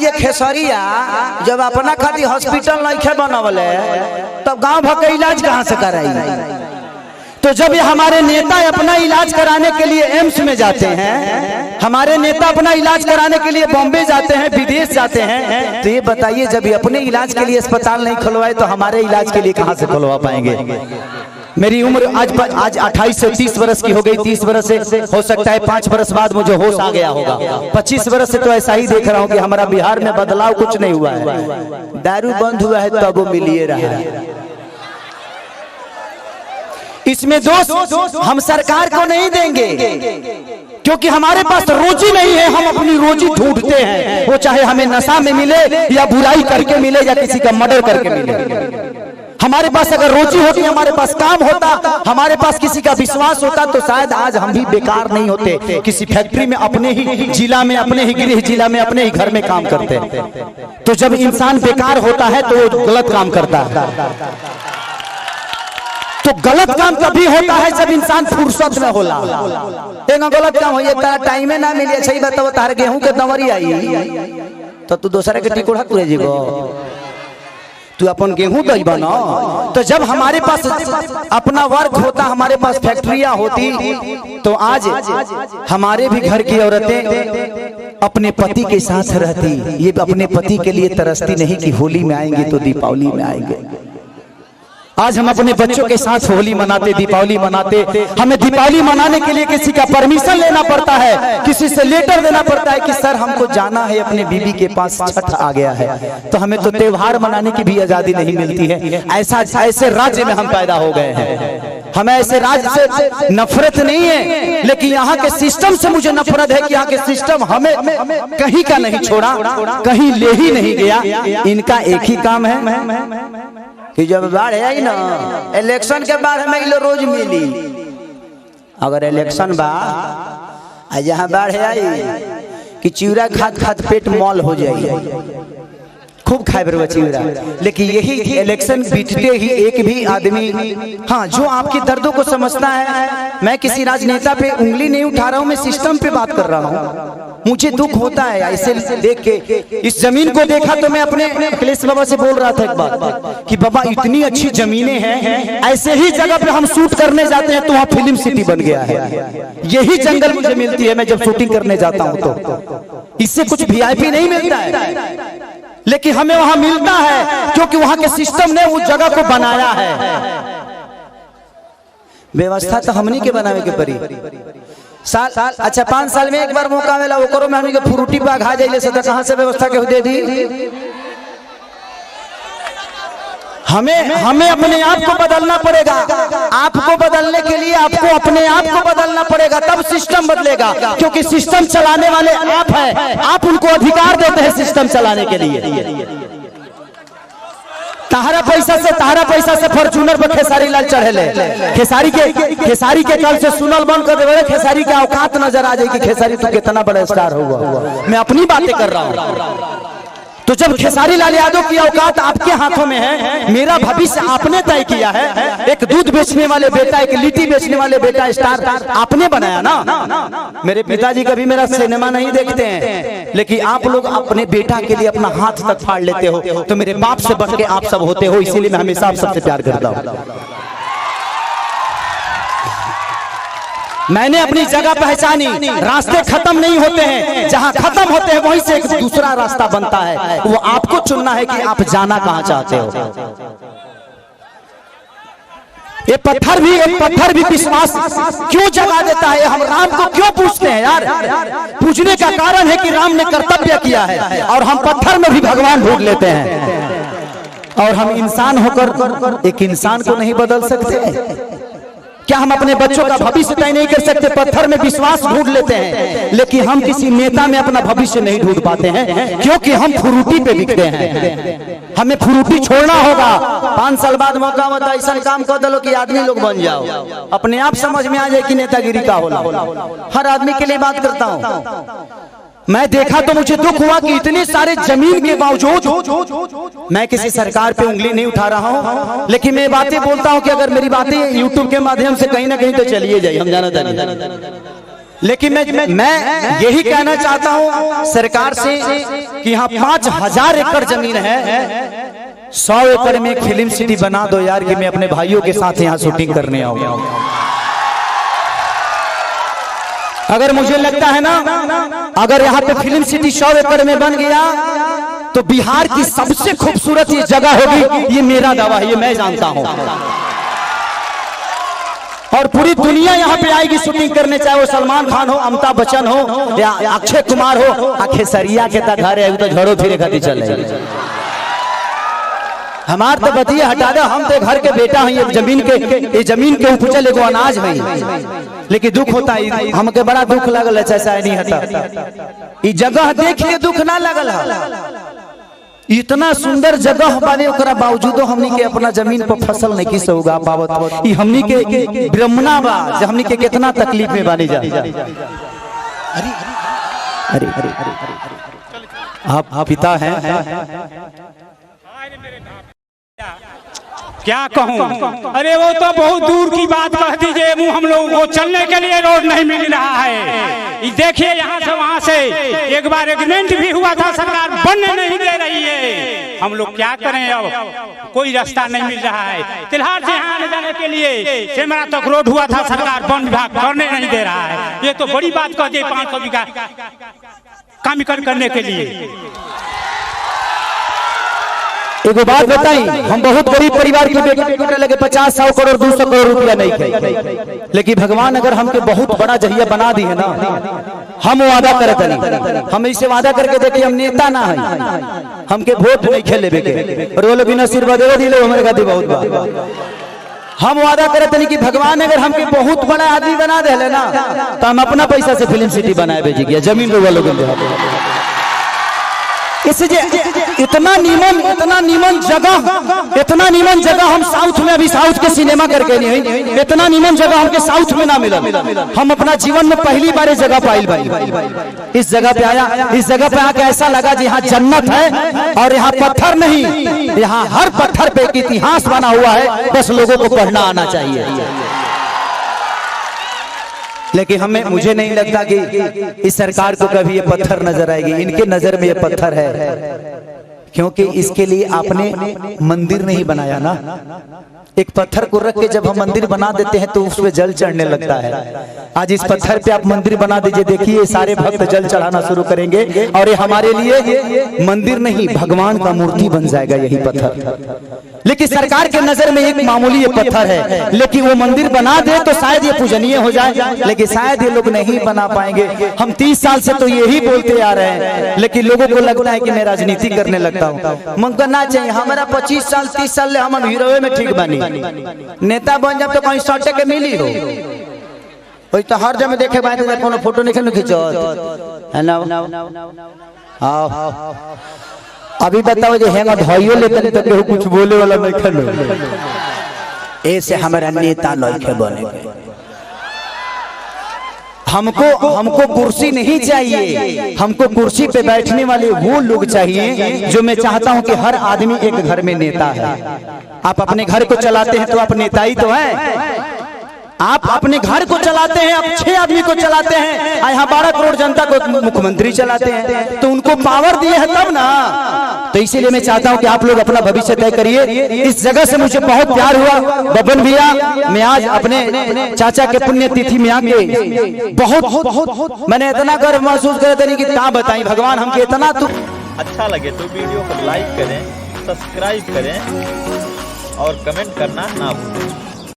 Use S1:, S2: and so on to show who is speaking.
S1: ये खेसरिया जब अपना खातिर हॉस्पिटल नहीं बनवले तब गांव भर का इलाज कहाँ से कराई। तो जब ये हमारे नेता अपना इलाज कराने के लिए एम्स में जाते हैं, हमारे नेता अपना इलाज कराने के लिए बॉम्बे जाते हैं, विदेश जाते हैं, तो ये बताइए जब ये अपने इलाज के लिए अस्पताल नहीं खुलवाए तो हमारे इलाज के लिए कहाँ से खुलवा पाएंगे। मेरी उम्र आज 28 से 30 वर्ष की हो गई। 30 वर्ष से हो सकता है 5 वर्ष बाद मुझे होश आ गया होगा। 25 वर्ष से तो ऐसा ही देख रहा हूँ कि हमारा बिहार में बदलाव कुछ नहीं हुआ है। दारू बंद हुआ है तब वो मिलिए रहा है। इसमें दोष हम सरकार को नहीं देंगे क्योंकि हमारे पास रोजी नहीं है। हम अपनी रोजी ढूंढते हैं, वो चाहे हमें नशा में मिले या बुराई करके मिले या किसी का मर्डर करके मिले। हमारे पास अगर रोजी होती, हमारे पास काम होता, हमारे पास किसी का विश्वास होता तो शायद आज हम भी बेकार नहीं होते। किसी फैक्ट्री में अपने ही जिला में, अपने ही गृह जिला में, अपने ही घर में काम करते। तो जब इंसान बेकार होता है तो वो गलत काम करता है। तो गलत काम कभी होता है जब इंसान फुर्सत में होला। गलत काम हो टाइम ना मिले। सही बताओ, तार गेहूं के दवरी आई तो तू दूसरे के टिकोड़ा तुरे जीवो, तू अपन गेहूं दई बना। तो जब हमारे पास अपना वर्क होता, हमारे पास फैक्ट्रियां होती, तो आज हमारे भी घर की औरतें अपने पति के साथ रहती। ये अपने पति के लिए तरसती नहीं कि होली में आएंगे तो दीपावली में आएंगे। आज हम अपने बच्चों के साथ होली मनाते, दीपावली मनाते। हमें दीपावली मनाने के लिए किसी का परमिशन लेना पड़ता है, किसी से लेटर देना पड़ता है कि सर हमको जाना है अपने बीबी के पास, छठ आ गया है। तो हमें तो त्योहार मनाने की भी आजादी नहीं मिलती है। ऐसे राज्य में हम पैदा हो गए हैं। हमें ऐसे राज्य से नफरत नहीं है, लेकिन यहाँ के सिस्टम से मुझे नफरत है कि यहाँ के सिस्टम हमें कहीं का नहीं छोड़ा, कहीं ले ही नहीं गया। इनका एक ही काम है कि जब बाढ़ आई ना, इलेक्शन के बाद हमें लो रोज मिली। अगर इलेक्शन बा यहाँ बाढ़ आई कि चिवड़ा खाद खाद पेट मॉल हो जाए, खूब खाए बर चिवड़ा। लेकिन यही इलेक्शन बीतते ही एक भी आदमी, हाँ, जो आपके दर्दों को समझता है। मैं किसी राजनेता पे उंगली नहीं उठा रहा हूँ, मैं सिस्टम पे बात कर रहा हूँ। मुझे दुख होता है ऐसे देख के। इस जमीन को देखा तो मैं अपने अखिलेश बाबा से बोल रहा था एक बात कि बाबा इतनी अच्छी जमीनें हैं, ऐसे ही जगह पे हम शूट करने जाते हैं तो वहाँ फिल्म सिटी बन गया है। यही जंगल मुझे मिलती है मैं जब शूटिंग करने जाता हूँ तो। इससे कुछ वीआईपी नहीं मिलता है, लेकिन हमें वहां मिलता है क्योंकि वहां के सिस्टम ने उस जगह को बनाया है। व्यवस्था तो हमनी के बनावे के परी। साल अच्छा 5 साल में एक बार मौका मिला, वो करो में हमनी के फ्रूटी पे घा जाइले से कहां से व्यवस्था के दे दी। हमें अपने आप को बदलना पड़ेगा। आपको बदलने के लिए आपको अपने आप को बदलना पड़ेगा, तब सिस्टम बदलेगा। क्योंकि सिस्टम चलाने वाले आप हैं, आप उनको अधिकार देते हैं सिस्टम चलाने के लिए। तारा पैसा से फॉर्च्यूनर पर खेसारी लाल चढ़ेले। खेसारी के कल से सुनल बंद कर दे। खेसारी के औकात नजर आ जाएगी, खेसारी तो कितना बड़ा स्टार होगा। मैं अपनी बातें कर रहा हूँ। तो जब खेसारी लाल यादव की औकात आपके हाथों में है, मेरा भविष्य आपने तय किया है। एक दूध बेचने वाले बेटा, एक लिट्टी बेचने वाले बेटा स्टार आपने बनाया ना। मेरे पिताजी कभी मेरा सिनेमा नहीं देखते हैं, लेकिन आप लोग अपने बेटा के लिए अपना हाथ तक फाड़ लेते हो। तो मेरे बाप से बढ़ के आप सब होते हो, इसीलिए मैं हमेशा आप सबसे प्यार करता हूँ। मैंने अपनी जगह पहचानी। रास्ते खत्म नहीं होते हैं, जहां खत्म होते हैं वहीं से एक दूसरा रास्ता बनता है। वो आपको चुनना है कि आप जाना कहां चाहते हो। ये पत्थर भी विश्वास क्यों जगा देता है। हम राम को क्यों पूछते हैं यार? पूछने का कारण है कि राम ने कर्तव्य किया है, और हम पत्थर में भी भगवान ढूंढ लेते हैं। और हम इंसान होकर एक इंसान को नहीं बदल सकते। क्या हम अपने बच्चों का भविष्य तय नहीं कर सकते? पत्थर में विश्वास ढूंढ लेते हैं, लेकिन हम किसी नेता में अपना भविष्य नहीं ढूंढ पाते हैं, क्योंकि हम फ्रूटी पे बिकते हैं। हमें फ्रूटी छोड़ना होगा। 5 साल बाद मौका होता है, ऐसा काम कर दो कि आदमी लोग बन जाओ। अपने आप समझ में आ जाए कि नेतागिरी का होला। हर आदमी के लिए बात करता हूँ। मैं देखा तो मुझे दुख हुआ कि इतने सारे जमीन के बावजूद, मैं किसी सरकार पे उंगली नहीं उठा रहा हूं, लेकिन मैं बातें बोलता हूं कि अगर मेरी बातें यूट्यूब के माध्यम से कहीं ना कहीं तो चलिए जाए। हम जाना लेकिन मैं यही कहना चाहता हूं सरकार से कि यहाँ 5000 एकड़ जमीन है, 100 एकड़ में एक फिल्म सिटी बना दो यार, कि मैं अपने भाइयों के साथ यहाँ शूटिंग करने आऊंगा। अगर मुझे लगता है ना, अगर यहाँ पे फिल्म सिटी 100 एकड़ में बन गया तो बिहार की सबसे खूबसूरत ये जगह होगी, ये मेरा दावा है, ये मैं जानता हूं। और पूरी दुनिया यहाँ पे आएगी शूटिंग करने, चाहे वो सलमान खान हो, अमिताभ बच्चन हो या अक्षय कुमार हो। खेसरिया के तक घर है तो झड़ो फिरे खाती चले, हमार तो बतिया हटा दे, हम तो घर के बेटा हैं, ये जमीन के उपजल एगो अनाज है। लेकिन दुख होता है, हमके बड़ा दुख लगल है, ऐसा नहीं होता। ये जगह देख के दुख ना लगल है, इतना सुंदर जगह बाने ओकरा बावजूद हमनी के अपना जमीन पर फसल नहीं किस उगा पावत। ई हमनी के ब्रह्मणा बा, हमनी के कितना तकलीफ में बानी जा। अरे आप पिता हैं,
S2: क्या कहूँ? अरे वो तो बहुत दूर की बात कह दीजिए, मुँह हम लोगों को चलने के लिए रोड नहीं मिल रहा है। देखिए यहाँ से वहाँ से एक बार एग्रीमेंट भी हुआ था, सरकार बनने नहीं दे रही है। हम लोग क्या करें, अब कोई रास्ता नहीं मिल रहा है। तिल्हार से यहाँ आने जाने के लिए सेमरा तक रोड हुआ था, सरकार वन विभाग करने नहीं दे रहा है। ये तो बड़ी बात कह दी, 500 बीघा काम करने के लिए।
S1: एगो बात बताई, हम बहुत गरीब परिवार के बेटे लगे 50-100 करोड़ 200 करोड़ रुपया नहीं थे, लेकिन भगवान अगर हमके बहुत बड़ा जहिया बना दी है ना, हम वादा करते नहीं। हम इसे वादा करके देखिए, हम नेता ना है, हमके वोट नहीं खेले बेके और वो लोग बिना आशीर्वाद दिले हमारे खातिर बहुत बात। हम वादा करते नहीं कि भगवान अगर हमके बहुत बड़ा आदमी बना दे ना, तो हम अपना पैसा से फिल्म सिटी बनाए भेजी गया, जमीन लोग इसलिए इतना नीमन जगह हम साउथ में, अभी साउथ के सिनेमा करके नहीं है, इतना नीमन जगह हमके साउथ में ना मिला। हम अपना जीवन में पहली बार इस जगह पाइल भाई, इस जगह पे आया, इस जगह पे आके ऐसा लगा जी यहाँ जन्नत है। और यहाँ पत्थर नहीं, यहाँ हर पत्थर पे एक इतिहास बना हुआ है, बस लोगों को पढ़ना आना चाहिए। लेकिन मुझे नहीं लगता कि इस सरकार को कभी ये पत्थर नजर आएगी। इनके नजर में ये पत्थर है, क्योंकि इसके लिए आपने मंदिर नहीं बनाया ना। एक पत्थर को रख के जब हम मंदिर बना देते हैं तो उसमें जल चढ़ने लगता है। आज इस पत्थर पे आप मंदिर बना दीजिए, देखिए सारे भक्त जल चढ़ाना शुरू करेंगे और ये हमारे लिए मंदिर नहीं, भगवान का मूर्ति बन जाएगा यही पत्थर। लेकिन सरकार के नजर में एक मामूली ये पत्थर है, लेकिन वो मंदिर बना दे तो शायद ये पूजनीय हो जाए, लेकिन शायद ये लोग नहीं बना पाएंगे। हम 30 साल से तो यही बोलते आ रहे हैं, लेकिन लोगों को लगता है कि मैं राजनीति करने लगता हूँ। मन करना चाहिए, हमारा 25 साल 30 साल हम हीरो में ठीक बनी, नेता बन जब तो कहीं सटे के मिली हो, वही तो हर जगह देखे बात कोनो फोटो नहीं खींचो है ना। अभी बताओ जो हैंगा धइयो लेते तो केहू कुछ बोले वाला नहीं खलो, ऐसे हमारा नेता नहीं बने। हमको कुर्सी नहीं चाहिए, हमको कुर्सी पे बैठने वाले वो लोग चाहिए जो मैं चाहता हूं कि हर आदमी एक घर में नेता है। आप अपने घर को चलाते हैं तो आप नेता ही तो हैं। आप अपने घर को चलाते हैं, आप 6 आदमी को चलाते हैं, यहाँ 12 करोड़ जनता को मुख्यमंत्री चलाते हैं, तो उनको पावर दिए है तब ना। तो इसीलिए मैं चाहता हूं कि आप लोग अपना भविष्य तय करिए। इस जगह से मुझे बहुत प्यार हुआ बबन भैया, मैं आज अपने चाचा के पुण्यतिथि में आके बहुत मैंने इतना गर्व महसूस करे थे कि क्या बताई, भगवान हमके इतना। तो
S3: अच्छा लगे तो वीडियो को लाइक करें, सब्सक्राइब करें और कमेंट करना ना भूलें।